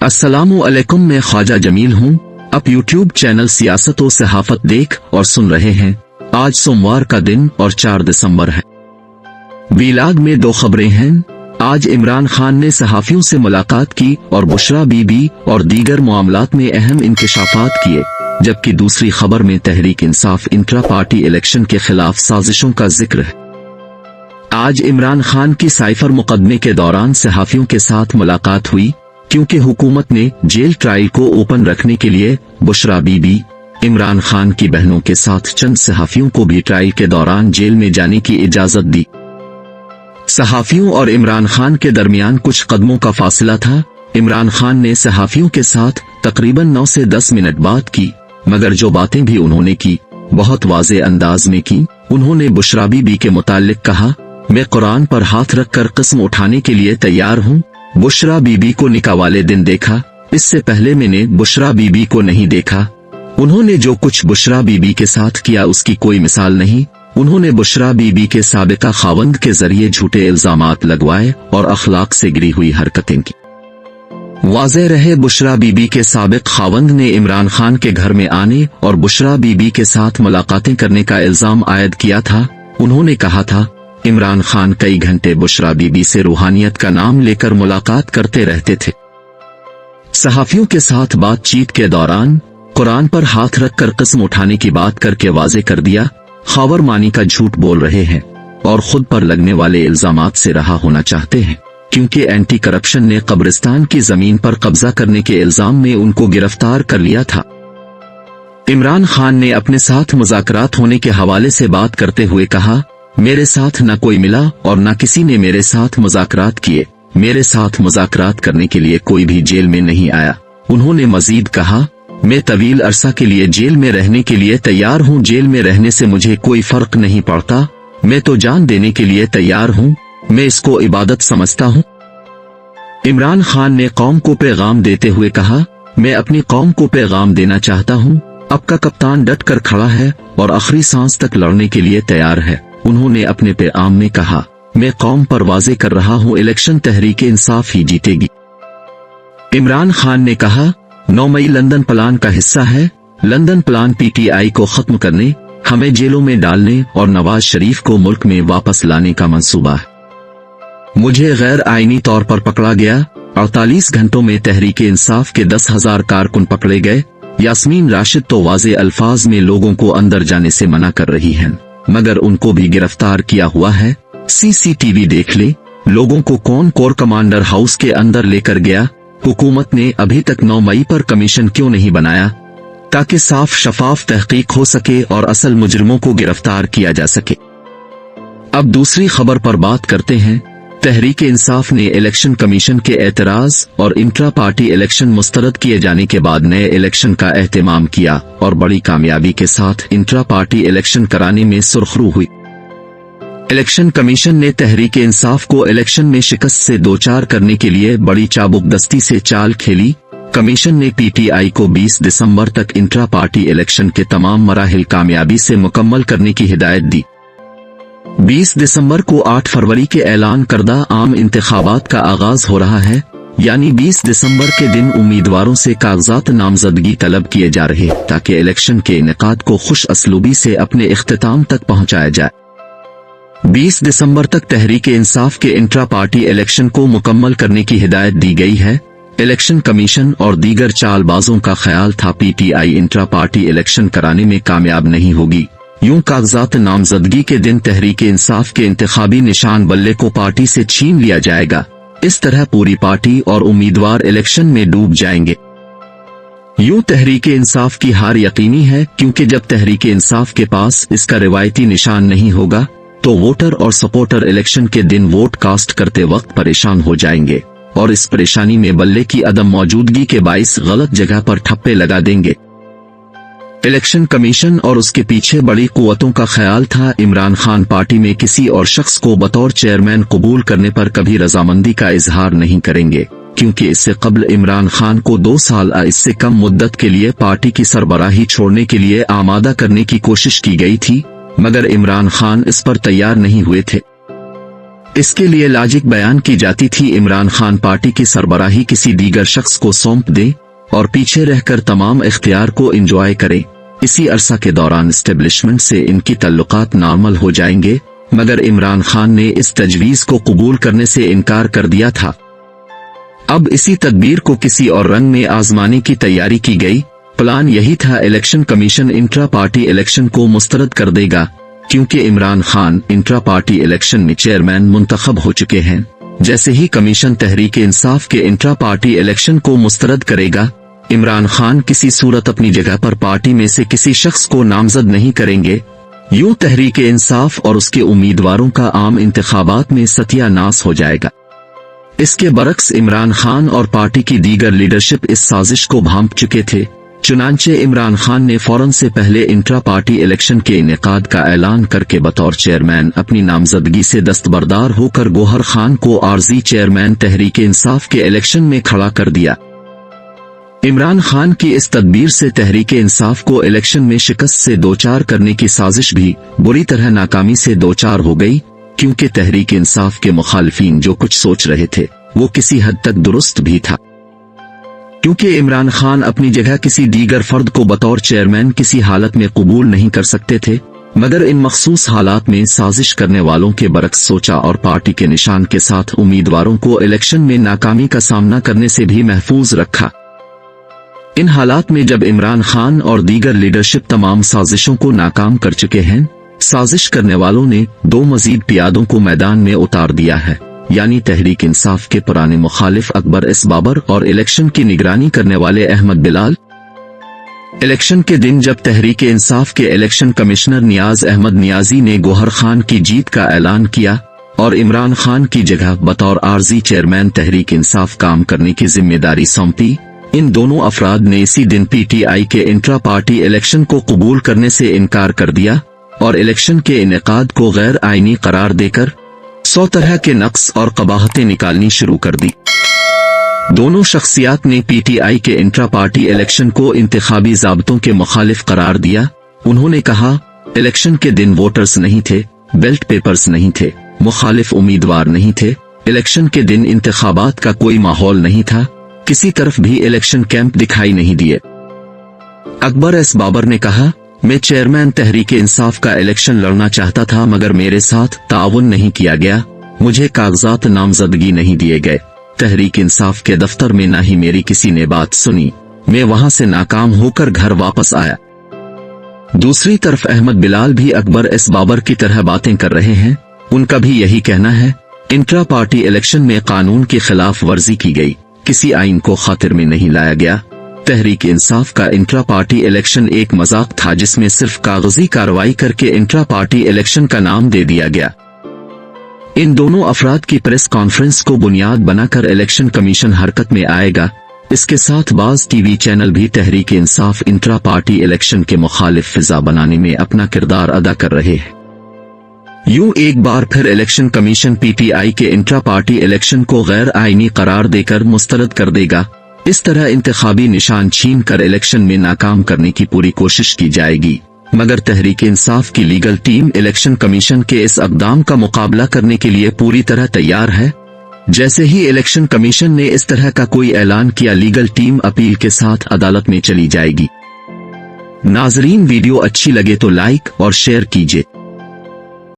अस्सलामु अलैकुम, मैं ख्वाजा जमील हूँ। आप यूट्यूब चैनल सियासत और सहाफत देख और सुन रहे हैं। आज सोमवार का दिन और 4 दिसंबर है। वीलाग में 2 खबरें हैं। आज इमरान खान ने सहाफियों से मुलाकात की और बुशरा बीबी और दीगर मामलात में अहम इंकशाफात किए, जबकि दूसरी खबर में Tehreek Insaf intra party election के खिलाफ साजिशों का जिक्र है। आज इमरान खान की साइफर मुकदमे के दौरान सहाफियों के साथ मुलाकात हुई, क्योंकि हुकूमत ने जेल ट्रायल को ओपन रखने के लिए बुशरा बीबी, इमरान खान की बहनों के साथ चंद सहाफियों को भी ट्रायल के दौरान जेल में जाने की इजाजत दी। सहाफियों और इमरान खान के दरमियान कुछ कदमों का फासला था। इमरान खान ने सहाफियों के साथ तकरीबन 9 से 10 मिनट बात की, मगर जो बातें भी उन्होंने की बहुत वाज़े अंदाज में की। उन्होंने बुशरा बीबी के मुताल्लिक कहा, मैं कुरान पर हाथ रखकर कसम उठाने के लिए तैयार हूँ। बुशरा बीबी को निकाह वाले दिन देखा, इससे पहले मैंने बुशरा बीबी को नहीं देखा। उन्होंने जो कुछ बुशरा बीबी के साथ किया उसकी कोई मिसाल नहीं। उन्होंने बुशरा बीबी के साबिका खावंद के जरिए झूठे इल्जामात लगवाए और अखलाक से गिरी हुई हरकतें की। वाज़ेह रहे, बुशरा बीबी के साबिक खावंद ने इमरान खान के घर में आने और बुशरा बीबी के साथ मुलाकातें करने का इल्जाम आयद किया था। उन्होंने कहा था, इमरान खान कई घंटे बुशरा बीबी से रूहानियत का नाम लेकर मुलाकात करते रहते थे। सहाफियों के साथ बातचीत के दौरान कुरान पर हाथ रखकर कसम उठाने की बात करके वाज़ेह कर दिया, खावर मानी का झूठ बोल रहे हैं और खुद पर लगने वाले इल्जामात से रहा होना चाहते हैं, क्योंकि एंटी करप्शन ने कब्रिस्तान की जमीन पर कब्जा करने के इल्जाम में उनको गिरफ्तार कर लिया था। इमरान खान ने अपने साथ मुज़ाकरात होने के हवाले से बात करते हुए कहा, मेरे साथ न कोई मिला और न किसी ने मेरे साथ मुज़ाकरात किए। मेरे साथ मुज़ाकरात करने के लिए कोई भी जेल में नहीं आया। उन्होंने मजीद कहा, मैं तवील अरसा के लिए जेल में रहने के लिए तैयार हूँ। जेल में रहने से मुझे कोई फर्क नहीं पड़ता। मैं तो जान देने के लिए तैयार हूँ। मैं इसको इबादत समझता हूँ। इमरान खान ने कौम को पैगाम देते हुए कहा, मैं अपनी कौम को पैगाम देना चाहता हूँ। अब का कप्तान डट कर खड़ा है और आखिरी सांस तक लड़ने के लिए तैयार है। उन्होंने अपने पैगाम में कहा, मैं कौम पर वाज़ेह कर रहा हूँ, इलेक्शन तहरीक इंसाफ ही जीतेगी। इमरान खान ने कहा, 9 मई लंदन प्लान का हिस्सा है। लंदन प्लान पीटीआई को खत्म करने, हमें जेलों में डालने और नवाज शरीफ को मुल्क में वापस लाने का मंसूबा है। मुझे गैर आईनी तौर पर पकड़ा गया। 48 घंटों में तहरीक इंसाफ के 10,000 कारकुन पकड़े गए। यास्मीन राशिद तो वाज़ेह अल्फाज में लोगों को अंदर जाने से मना कर रही हैं, मगर उनको भी गिरफ्तार किया हुआ है। सीसीटीवी देख ले, लोगों को कौन कोर कमांडर हाउस के अंदर लेकर गया। हुकूमत ने अभी तक 9 मई पर कमीशन क्यों नहीं बनाया, ताकि साफ शफाफ तहकीक हो सके और असल मुजरिमों को गिरफ्तार किया जा सके। अब दूसरी खबर पर बात करते हैं। तहरीक इंसाफ ने इलेक्शन कमीशन के एतराज और इंट्रा पार्टी इलेक्शन मुस्तरद किए जाने के बाद नए इलेक्शन का एहतमाम किया और बड़ी कामयाबी के साथ इंट्रा पार्टी इलेक्शन कराने में सुरखरू हुई। इलेक्शन कमीशन ने तहरीक इंसाफ को इलेक्शन में शिकस्त से दोचार करने के लिए बड़ी चाबुकदस्ती से चाल खेली। कमीशन ने पीटीआई को 20 दिसंबर तक इंट्रा पार्टी इलेक्शन के तमाम मराहिल कामयाबी से मुकम्मल करने की हिदायत दी। 20 दिसंबर को 8 फरवरी के ऐलान करदा आम इंतखाबात का आगाज हो रहा है, यानी 20 दिसंबर के दिन उम्मीदवारों से कागजात नामजदगी तलब किए जा रहे, ताकि इलेक्शन के इनेकाद को खुश असलूबी से अपने इख्तिताम तक पहुंचाया जाए। 20 दिसंबर तक तहरीक इंसाफ के इंट्रा पार्टी इलेक्शन को मुकम्मल करने की हिदायत दी गई है। इलेक्शन कमीशन और दीगर चालबाजों का ख्याल था पीटीआई इंट्रा पार्टी इलेक्शन कराने में कामयाब नहीं होगी। यूं कागजात नामजदगी के दिन तहरीक इंसाफ के इंतखाबी निशान बल्ले को पार्टी से छीन लिया जाएगा। इस तरह पूरी पार्टी और उम्मीदवार इलेक्शन में डूब जाएंगे। यूं तहरीक इंसाफ की हार यकीनी है, क्योंकि जब तहरीक इंसाफ के पास इसका रिवायती निशान नहीं होगा तो वोटर और सपोर्टर इलेक्शन के दिन वोट कास्ट करते वक्त परेशान हो जाएंगे और इस परेशानी में बल्ले की अदम मौजूदगी के बाइस गलत जगह पर ठप्पे लगा देंगे। इलेक्शन कमीशन और उसके पीछे बड़ी कुव्वतों का ख्याल था इमरान खान पार्टी में किसी और शख्स को बतौर चेयरमैन कबूल करने पर कभी रजामंदी का इजहार नहीं करेंगे, क्योंकि इससे कबल इमरान खान को 2 साल इससे कम मुद्दत के लिए पार्टी की सरबराही छोड़ने के लिए आमादा करने की कोशिश की गई थी, मगर इमरान खान इस पर तैयार नहीं हुए थे। इसके लिए लॉजिक बयान की जाती थी इमरान खान पार्टी की सरबराही किसी दीगर शख्स को सौंप दे और पीछे रहकर तमाम इख्तियार को एंजॉय करे। इसी अरसा के दौरान एस्टेब्लिशमेंट से इनकी ताल्लुकात नॉर्मल हो जाएंगे, मगर इमरान खान ने इस तजवीज को कबूल करने से इनकार कर दिया था। अब इसी तदबीर को किसी और रंग में आजमाने की तैयारी की गई। प्लान यही था, election commission intra party election को मुस्तरद कर देगा, क्योंकि Imran Khan intra party election में चेयरमैन मुंतखब हो चुके हैं। जैसे ही कमीशन तहरीक इंसाफ के इंट्रा पार्टी इलेक्शन को मुस्तरद करेगा, इमरान खान किसी सूरत अपनी जगह पर पार्टी में से किसी शख्स को नामजद नहीं करेंगे। यूं तहरीक इंसाफ और उसके उम्मीदवारों का आम इंतखाबात में सत्यानाश हो जाएगा। इसके बरक्स इमरान खान और पार्टी की दीगर लीडरशिप इस साजिश को भांप चुके थे। चुनांचे इमरान खान ने फौरन से पहले इंट्रा पार्टी इलेक्शन के इनेकाद का ऐलान करके बतौर चेयरमैन अपनी नामजदगी से दस्तबरदार होकर गौहर खान को आर्जी चेयरमैन तहरीक इंसाफ के इलेक्शन में खड़ा कर दिया। इमरान खान की इस तदबीर से तहरीक इंसाफ को इलेक्शन में शिकस्त से दोचार करने की साजिश भी बुरी तरह नाकामी से दोचार हो गई, क्योंकि तहरीक इंसाफ के मुखालिफिन जो कुछ सोच रहे थे वो किसी हद तक दुरुस्त भी था। क्योंकि इमरान खान अपनी जगह किसी दीगर फर्द को बतौर चेयरमैन किसी हालत में कबूल नहीं कर सकते थे, मगर इन मखसूस हालात में साजिश करने वालों के बरक्स सोचा और पार्टी के निशान के साथ उम्मीदवारों को इलेक्शन में नाकामी का सामना करने से भी महफूज रखा। इन हालात में जब इमरान खान और दीगर लीडरशिप तमाम साजिशों को नाकाम कर चुके हैं, साजिश करने वालों ने दो मजीद पियादों को मैदान में उतार दिया है, यानी तहरीक इंसाफ के पुराने मुखालिफ अकबर एस बाबर और इलेक्शन की निगरानी करने वाले अहमद बिलाल। इलेक्शन के दिन जब तहरीक इंसाफ के इलेक्शन कमिश्नर नियाज अहमद नियाजी ने गौहर खान की जीत का ऐलान किया और इमरान खान की जगह बतौर आर्जी चेयरमैन तहरीक इंसाफ काम करने की जिम्मेदारी सौंपी, इन दोनों अफराद ने इसी दिन पीटीआई के इंट्रा पार्टी इलेक्शन को कबूल करने से इनकार कर दिया और इलेक्शन के इनेकाद को गैर आईनी करार देकर 100 तरह के नक्स और कबाहतें निकालनी शुरू कर दी। दोनों शख्सियात ने पीटीआई के इंट्रा पार्टी इलेक्शन को इंतखाबी ज़ाब्तों के मुखालिफ करार दिया। उन्होंने कहा, इलेक्शन के दिन वोटर्स नहीं थे, बेल्ट पेपर्स नहीं थे, मुखालिफ उम्मीदवार नहीं थे, इलेक्शन के दिन इंतखाबात का कोई माहौल नहीं था, किसी तरफ भी इलेक्शन कैंप दिखाई नहीं दिए। अकबर एस बाबर ने कहा, मैं चेयरमैन तहरीक इंसाफ का इलेक्शन लड़ना चाहता था, मगर मेरे साथ ताउन नहीं किया गया, मुझे कागजात नामजदगी नहीं दिए गए। तहरीक इंसाफ के दफ्तर में ना ही मेरी किसी ने बात सुनी, मैं वहां से नाकाम होकर घर वापस आया। दूसरी तरफ अहमद बिलाल भी अकबर एस बाबर की तरह बातें कर रहे हैं। उनका भी यही कहना है, इंट्रा पार्टी इलेक्शन में कानून की खिलाफ वर्जी की गई, किसी आइन को खातिर में नहीं लाया गया। तहरीक इंसाफ का इंट्रा पार्टी इलेक्शन एक मजाक था जिसमें सिर्फ कागजी कार्रवाई करके इंट्रा पार्टी इलेक्शन का नाम दे दिया गया। इन दोनों अफराद की प्रेस कॉन्फ्रेंस को बुनियाद बनाकर इलेक्शन कमीशन हरकत में आएगा। इसके साथ बाज टीवी चैनल भी Tehreek Insaf intra party election के मुखालिफ फिजा बनाने में अपना किरदार अदा कर रहे हैं। यूं एक बार फिर इलेक्शन कमीशन पीटीआई के इंट्रा पार्टी इलेक्शन को गैर आईनी करार देकर मुस्तरद कर देगा। इस तरह इंतखाबी निशान छीन कर इलेक्शन में नाकाम करने की पूरी कोशिश की जाएगी, मगर तहरीक इंसाफ की लीगल टीम इलेक्शन कमीशन के इस इक़दाम का मुकाबला करने के लिए पूरी तरह तैयार है। जैसे ही इलेक्शन कमीशन ने इस तरह का कोई ऐलान किया, लीगल टीम अपील के साथ अदालत में चली जाएगी। नाजरीन, वीडियो अच्छी लगे तो लाइक और शेयर कीजिए।